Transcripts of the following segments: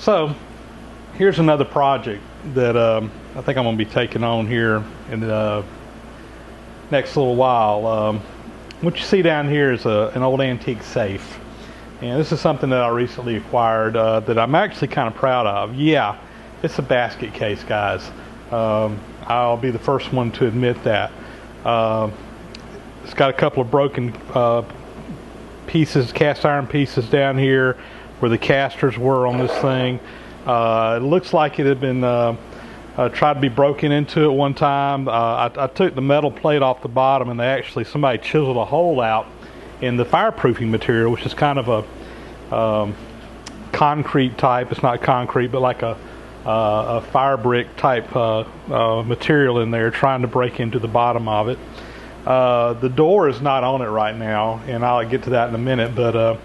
So here's another project that I think I'm going to be taking on here in the next little while. What you see down here is an old antique safe. And this is something that I recently acquired that I'm actually kind of proud of. Yeah, it's a basket case, guys. I'll be the first one to admit that. It's got a couple of broken pieces, cast iron pieces down here where the casters were on this thing. It looks like it had been tried to be broken into at one time. I took the metal plate off the bottom, and somebody chiseled a hole out in the fireproofing material, which is kind of a concrete type. It's not concrete, but like a fire brick type material in there, trying to break into the bottom of it. The door is not on it right now, and I'll get to that in a minute, but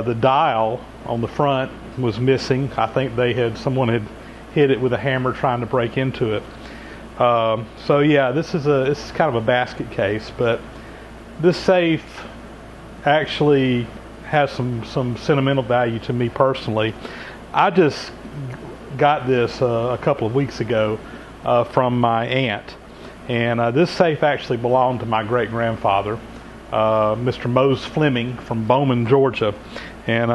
the dial on the front was missing. I think someone had hit it with a hammer trying to break into it. So yeah, this is kind of a basket case, but this safe actually has some sentimental value to me personally. I just got this a couple of weeks ago from my aunt, and this safe actually belonged to my great-grandfather, Mr. Mose Fleming from Bowman, Georgia. And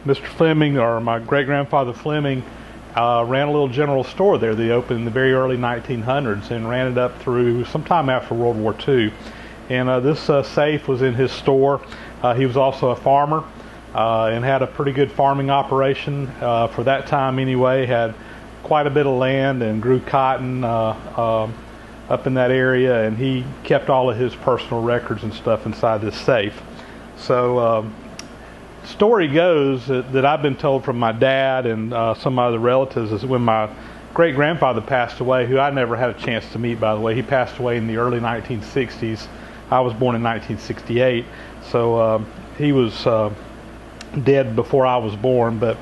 Mr. Fleming, or my great-grandfather Fleming, ran a little general store there. They opened in the very early 1900s and ran it up through sometime after World War II. And this safe was in his store. He was also a farmer and had a pretty good farming operation for that time anyway. Had quite a bit of land and grew cotton up in that area, and he kept all of his personal records and stuff inside this safe. So story goes that I've been told from my dad and some other relatives is when my great-grandfather passed away, who I never had a chance to meet, by the way. He passed away in the early 1960s. I was born in 1968, so he was dead before I was born. But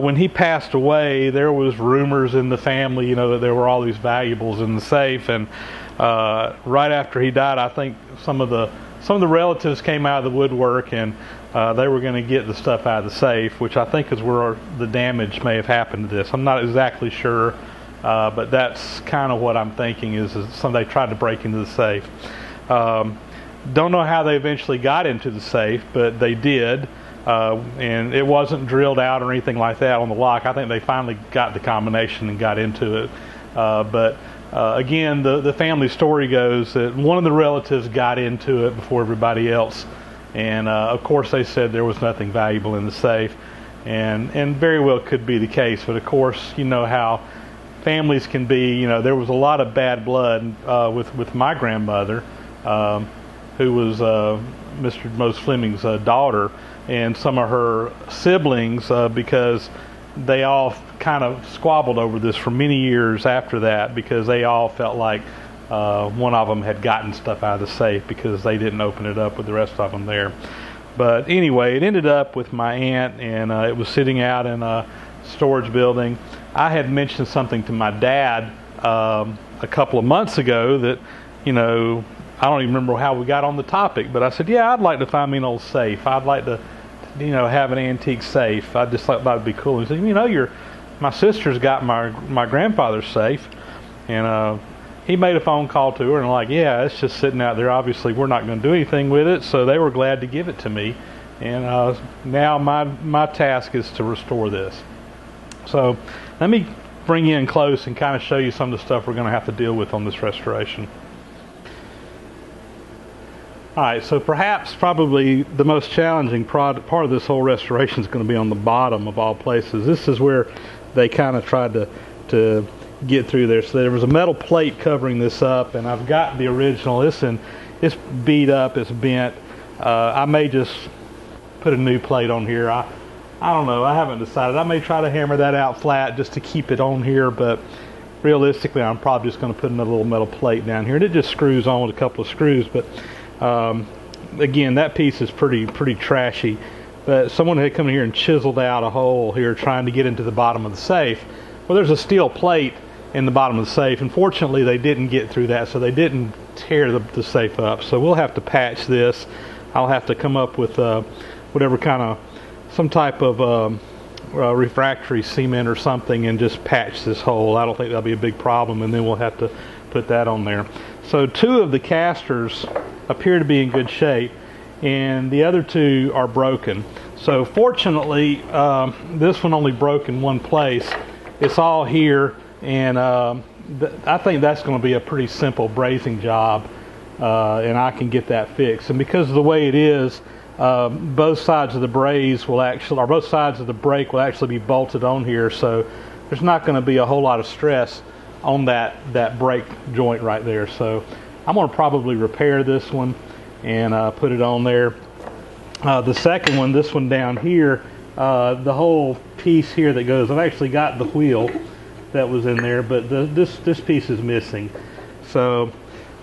when he passed away, there was rumors in the family, that there were all these valuables in the safe. And right after he died, I think some of the relatives came out of the woodwork, and they were going to get the stuff out of the safe, which I think is where the damage may have happened to this. I'm not exactly sure, but that's kind of what I'm thinking is they tried to break into the safe. Don't know how they eventually got into the safe, but they did, and it wasn't drilled out or anything like that on the lock. I think they finally got the combination and got into it. But again, the family story goes that one of the relatives got into it before everybody else, and of course they said there was nothing valuable in the safe, and very well could be the case. But of course, you know how families can be. There was a lot of bad blood with my grandmother, who was Mr. Mose Fleming's daughter, and some of her siblings, because they all kind of squabbled over this for many years after that, because they all felt like one of them had gotten stuff out of the safe because they didn't open it up with the rest of them there. But anyway, it ended up with my aunt, and it was sitting out in a storage building. I had mentioned something to my dad a couple of months ago that, I don't even remember how we got on the topic, but I said, yeah, I'd like to find me an old safe. I'd like to, have an antique safe. I just thought that'd be cool. He said, my sister's got my grandfather's safe, and he made a phone call to her and yeah, it's just sitting out there. Obviously, we're not going to do anything with it, so they were glad to give it to me. And now my task is to restore this. So let me bring you in close and kind of show you some of the stuff we're going to have to deal with on this restoration. All right, so probably the most challenging part of this whole restoration is going to be on the bottom of all places. This is where they kind of tried to get through there. So there was a metal plate covering this up, and I've got the original. It's beat up, it's bent. I may just put a new plate on here. I don't know. I haven't decided. I may try to hammer that out flat just to keep it on here, but realistically, I'm probably just going to put another little metal plate down here, and it just screws on with a couple of screws. But again, that piece is pretty trashy. But someone had come in here and chiseled out a hole here trying to get into the bottom of the safe. Well, there's a steel plate in the bottom of the safe. Unfortunately, they didn't get through that, so they didn't tear the safe up. So we'll have to patch this. I'll have to come up with whatever kind of some type of refractory cement or something and just patch this hole. I don't think that'll be a big problem, and then we'll have to put that on there. So 2 of the casters appear to be in good shape, and the other 2 are broken. So fortunately, this one only broke in one place. It's all here, and I think that's going to be a pretty simple brazing job, and I can get that fixed. And because of the way it is, both sides of the braze will actually, or both sides of the brake will actually be bolted on here, so there's not going to be a whole lot of stress on that brake joint right there. So I'm going to probably repair this one and put it on there. The second one, this one down here, the whole piece here that goes, I've actually got the wheel that was in there, but this piece is missing. So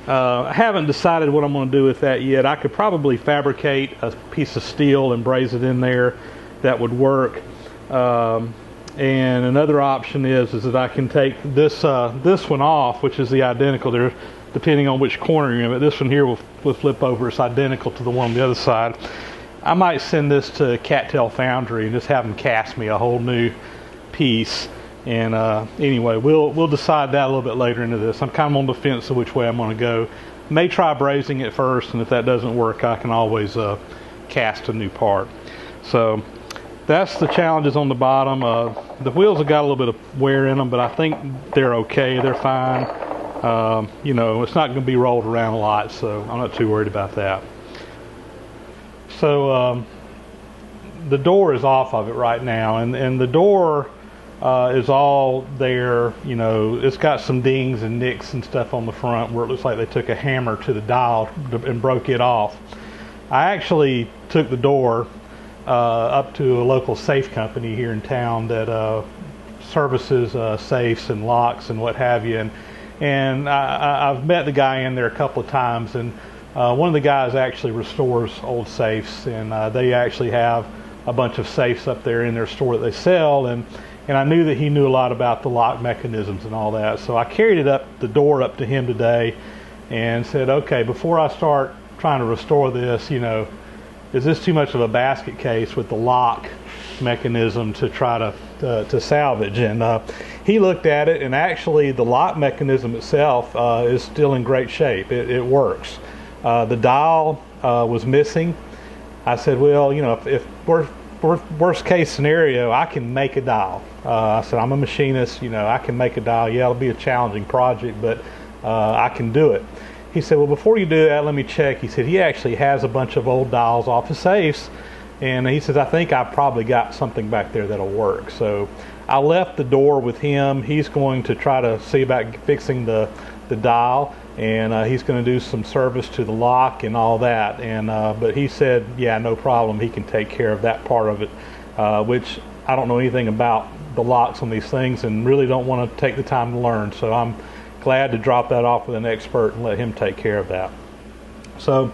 I haven't decided what I'm going to do with that yet. I could probably fabricate a piece of steel and braze it in there. That would work. And another option is that I can take this one off, which is the identical there, depending on which corner you're in. But this one here will flip over. It's identical to the one on the other side. I might send this to Cattail Foundry and just have them cast me a whole new piece. And anyway, we'll decide that a little bit later into this. I'm kind of on the fence of which way I'm going to go. May try brazing it first, and if that doesn't work, I can always cast a new part. So that's the challenges on the bottom. The wheels have got a little bit of wear in them, but I think they're okay. They're fine. It's not going to be rolled around a lot, so I'm not too worried about that. So the door is off of it right now, and the door is all there. It's got some dings and nicks and stuff on the front where it looks like they took a hammer to the dial and broke it off. I actually took the door up to a local safe company here in town that services safes and locks and what have you, and I've met the guy in there a couple of times, and one of the guys actually restores old safes, and they actually have a bunch of safes up there in their store that they sell, and I knew that he knew a lot about the lock mechanisms and all that. So I carried the door up to him today and said, okay, before I start trying to restore this, is this too much of a basket case with the lock mechanism to try to salvage? And he looked at it, and actually the lock mechanism itself is still in great shape. It works. The dial was missing. I said, well, if worst case scenario, I can make a dial. I said, I'm a machinist, I can make a dial. Yeah, it'll be a challenging project, but I can do it. He said, well, before you do that, let me check. He said he actually has a bunch of old dials off the safes, and he says, I think I probably got something back there that'll work. So I left the door with him. He's going to try to see about fixing the dial, and he's going to do some service to the lock and all that. And but he said, yeah, no problem. He can take care of that part of it, which I don't know anything about the locks on these things and really don't want to take the time to learn. So I'm glad to drop that off with an expert and let him take care of that. So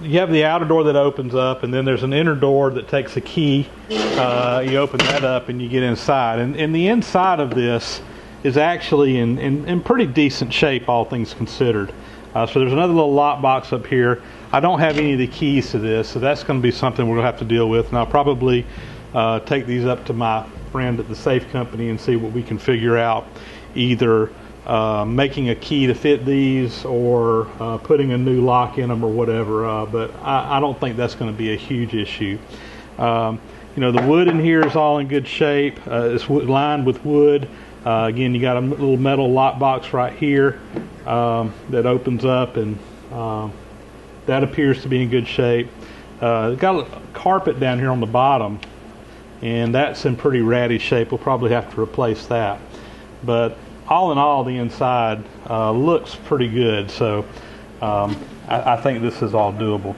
you have the outer door that opens up, and then there's an inner door that takes a key. You open that up and you get inside. And the inside of this is actually in pretty decent shape, all things considered. So there's another little lock box up here. I don't have any of the keys to this, so that's going to be something we're going to have to deal with. And I'll probably take these up to my friend at the safe company and see what we can figure out, either making a key to fit these or putting a new lock in them or whatever. But I don't think that's going to be a huge issue. The wood in here is all in good shape. It's lined with wood. Again, you got a little metal lock box right here that opens up, and that appears to be in good shape. It's got a carpet down here on the bottom, and that's in pretty ratty shape. We'll probably have to replace that. But all in all, the inside looks pretty good, so I think this is all doable.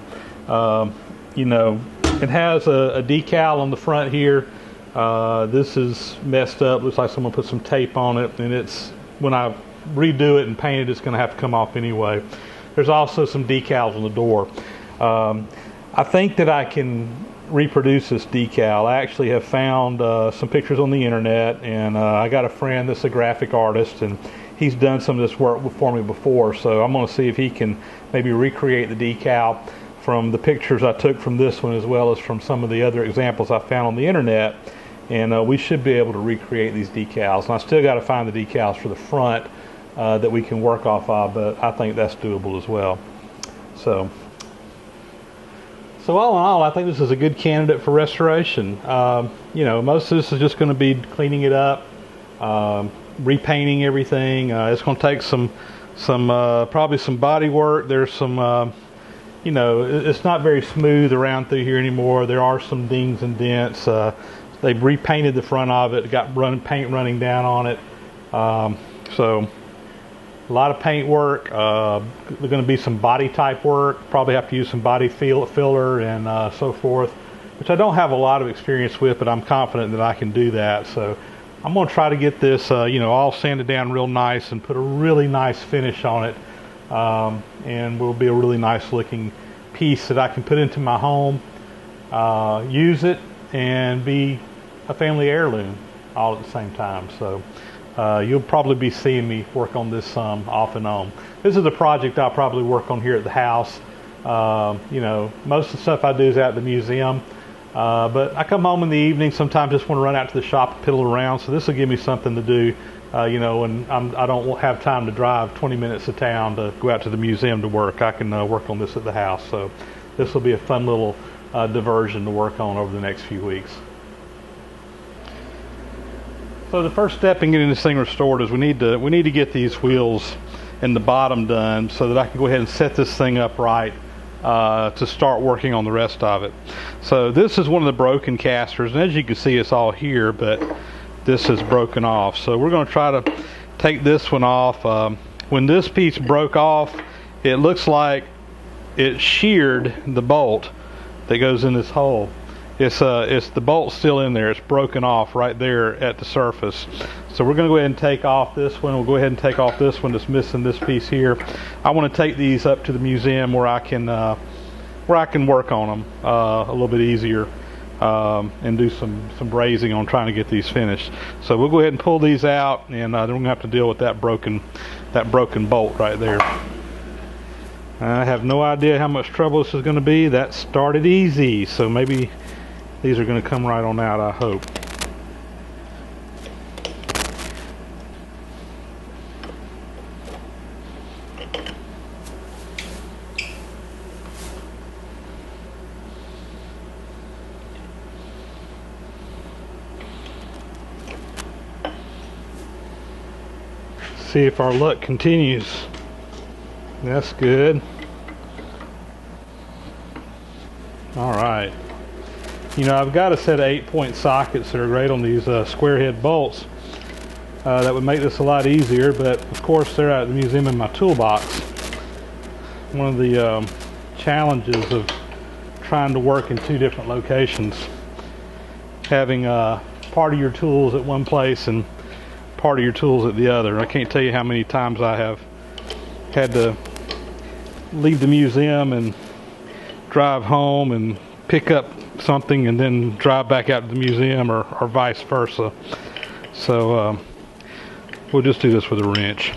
It has a decal on the front here. This is messed up. Looks like someone put some tape on it, and when I redo it and paint it, it's going to have to come off anyway. There's also some decals on the door. I think that I can reproduce this decal. I actually have found some pictures on the internet, and I got a friend that's a graphic artist, and he's done some of this work for me before, so I'm going to see if he can maybe recreate the decal from the pictures I took from this one, as well as from some of the other examples I found on the internet, and we should be able to recreate these decals. And I still got to find the decals for the front that we can work off of, but I think that's doable as well. So all in all, I think this is a good candidate for restoration. Most of this is just going to be cleaning it up, repainting everything. It's going to take some probably some body work. There's some, it's not very smooth around through here anymore. There are some dings and dents. They've repainted the front of it, got paint running down on it. So a lot of paint work. There's going to be some body type work. Probably have to use some body filler and so forth, which I don't have a lot of experience with, but I'm confident that I can do that. So I'm going to try to get this, all sanded down real nice and put a really nice finish on it, and will be a really nice looking piece that I can put into my home, use it, and be a family heirloom all at the same time. So you'll probably be seeing me work on this some off and on. This is a project I'll probably work on here at the house. Most of the stuff I do is out at the museum, but I come home in the evening, sometimes just want to run out to the shop and piddle around, so this will give me something to do, when I don't have time to drive 20 minutes to town to go out to the museum to work. I can work on this at the house, so this will be a fun little diversion to work on over the next few weeks. So the first step in getting this thing restored is we need to get these wheels and the bottom done so that I can go ahead and set this thing up right to start working on the rest of it. So this is one of the broken casters, and as you can see, it's all here, but this is broken off. So we're going to try to take this one off. When this piece broke off, it looks like it sheared the bolt that goes in this hole. It's the bolt's still in there. It's broken off right there at the surface. So we're going to go ahead and take off this one. We'll go ahead and take off this one that's missing this piece here. I want to take these up to the museum where I can work on them a little bit easier and do some brazing on trying to get these finished. So we'll go ahead and pull these out, and then we're going to have to deal with that broken bolt right there. I have no idea how much trouble this is going to be. That started easy, so maybe these are going to come right on out, I hope. See if our luck continues. That's good. All right. I've got a set of 8-point sockets that are great on these square head bolts. That would make this a lot easier, but of course they're out at the museum in my toolbox. One of the challenges of trying to work in two different locations, having part of your tools at one place and part of your tools at the other. I can't tell you how many times I have had to leave the museum and drive home and pick up something and then drive back out to the museum, or vice versa. So we'll just do this with a wrench.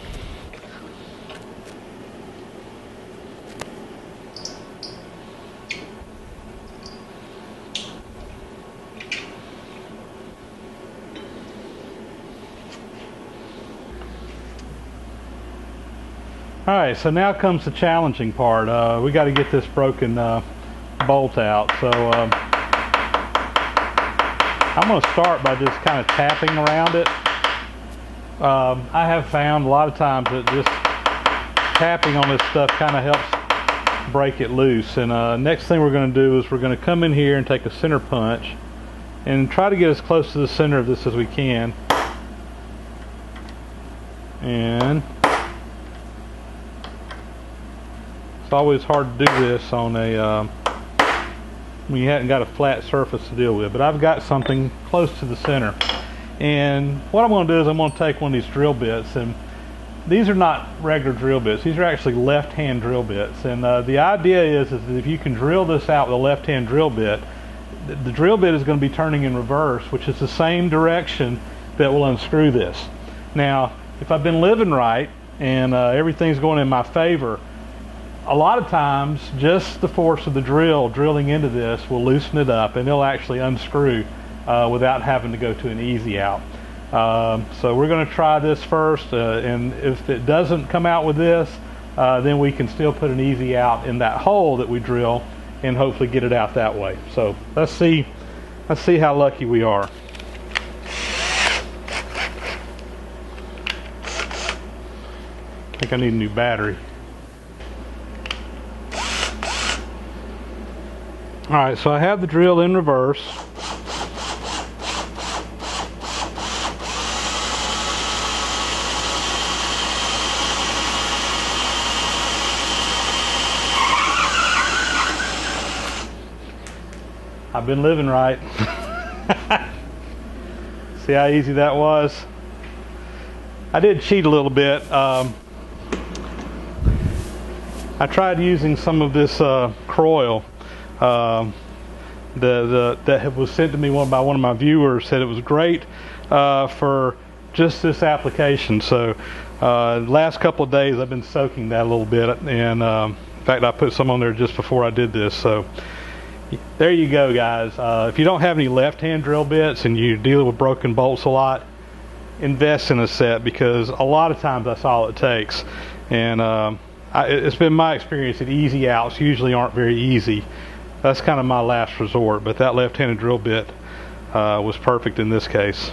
Alright, so now comes the challenging part. We got to get this broken bolt out. So I'm going to start by just kind of tapping around it. I have found a lot of times that just tapping on this stuff kind of helps break it loose. And next thing we're going to do is we're going to come in here and take a center punch and try to get as close to the center of this as we can. And it's always hard to do this on a when you haven't got a flat surface to deal with, but I've got something close to the center. And what I'm going to do is I'm going to take one of these drill bits, and these are not regular drill bits. These are actually left-hand drill bits, and the idea is that if you can drill this out with a left-hand drill bit, the drill bit is going to be turning in reverse, which is the same direction that will unscrew this. Now, if I've been living right and everything's going in my favor, a lot of times just the force of the drill drilling into this will loosen it up, and it'll actually unscrew without having to go to an easy out. So we're going to try this first, and if it doesn't come out with this, then we can still put an easy out in that hole that we drill and hopefully get it out that way. So let's see how lucky we are. I think I need a new battery. Alright, so I have the drill in reverse. I've been living right. See how easy that was? I did cheat a little bit. I tried using some of this Croil that was sent to me by one of my viewers. Said it was great for just this application. So last couple of days I've been soaking that a little bit, and in fact I put some on there just before I did this. So there you go, guys. If you don't have any left-hand drill bits and you're dealing with broken bolts a lot, invest in a set, because a lot of times that's all it takes. And it's been my experience that easy outs usually aren't very easy. That's kind of my last resort, but that left-handed drill bit was perfect in this case.